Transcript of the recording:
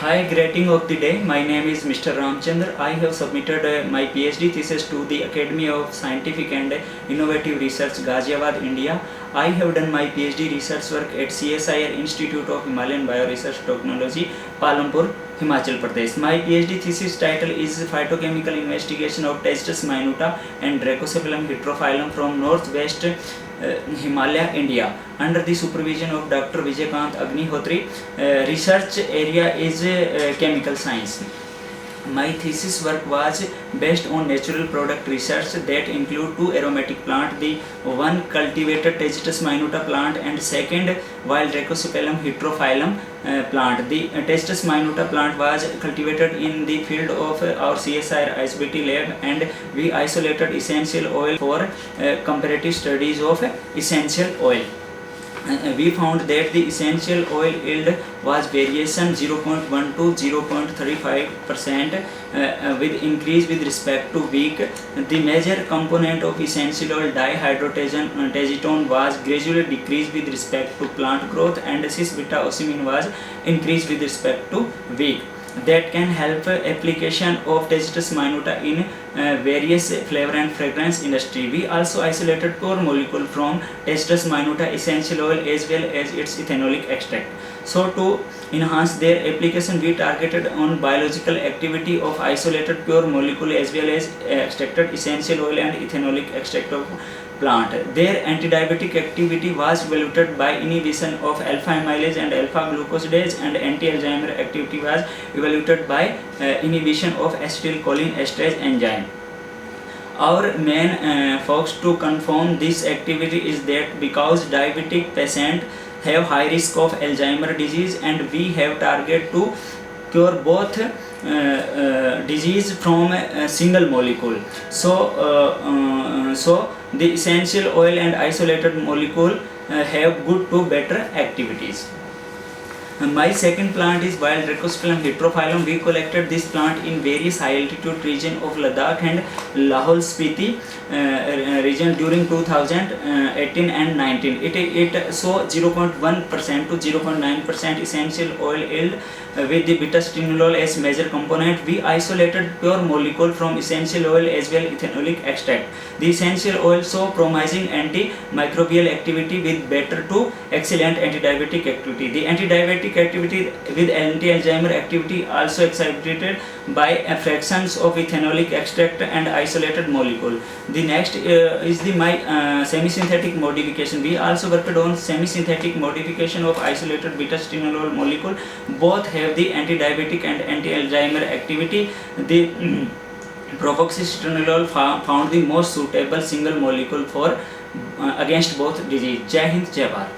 Hi, greeting of the day. My name is Mr. Ramchandra. I have submitted my PhD thesis to the Academy of Scientific and Innovative Research, Ghaziabad, India. I have done my PhD research work at CSIR Institute of Himalayan Bioresearch Technology, Palampur, Himachal Pradesh. My PhD thesis title is Phytochemical Investigation of Tagetes minuta and Dracosepalum heterophyllum from Northwest Himalaya, India, under the supervision of Dr. Vijayakant Agnihotri. Research area is chemical science. My thesis work was based on natural product research that include two aromatic plant, the one cultivated Tagetes minuta plant and second wild Dracosepalum heterophyllum plant. The Tagetes minuta plant was cultivated in the field of our CSIR ISBT lab, and we isolated essential oil for comparative studies of essential oil. We found that the essential oil yield was variation 0.1 to 0.35% with increase with respect to week. The major component of essential oil dihydrogenone was gradually decreased with respect to plant growth, and cis-beta-ocimene was increased with respect to week. That can help application of Tagetes minuta in various flavor and fragrance industry. We also isolated pure molecule from Tagetes minuta essential oil as well as its ethanolic extract. So to enhance their application, we targeted on biological activity of isolated pure molecule as well as extracted essential oil and ethanolic extract of plant. Their antidiabetic activity was evaluated by inhibition of alpha amylase and alpha glucosidase, and anti-Alzheimer activity was evaluated by inhibition of acetylcholine esterase enzyme. Our main focus to confirm this activity is that because diabetic patients have high risk of Alzheimer disease, and we have target to cure both disease from a single molecule. So the essential oil and isolated molecule have good to better activities. My second plant is wild Dracosepalum heterophyllum. We collected this plant in various high altitude region of Ladakh and Lahaul Spiti region during 2018 and 19. It saw 0.1% to 0.9% essential oil yield with the beta-stinolol as major component. We isolated pure molecule from essential oil as well ethanolic extract. The essential oil saw promising antimicrobial activity with better to excellent antidiabetic activity. The antidiabetic activity with anti-Alzheimer activity also exhibited by fractions of ethanolic extract and isolated molecule. The next is my semi-synthetic modification. We also worked on semi-synthetic modification of isolated beta-stinolol molecule. Both have the anti-diabetic and anti-Alzheimer activity. The provoxystinolol found the most suitable single molecule for against both disease. Jai Hind, Jai Bharat.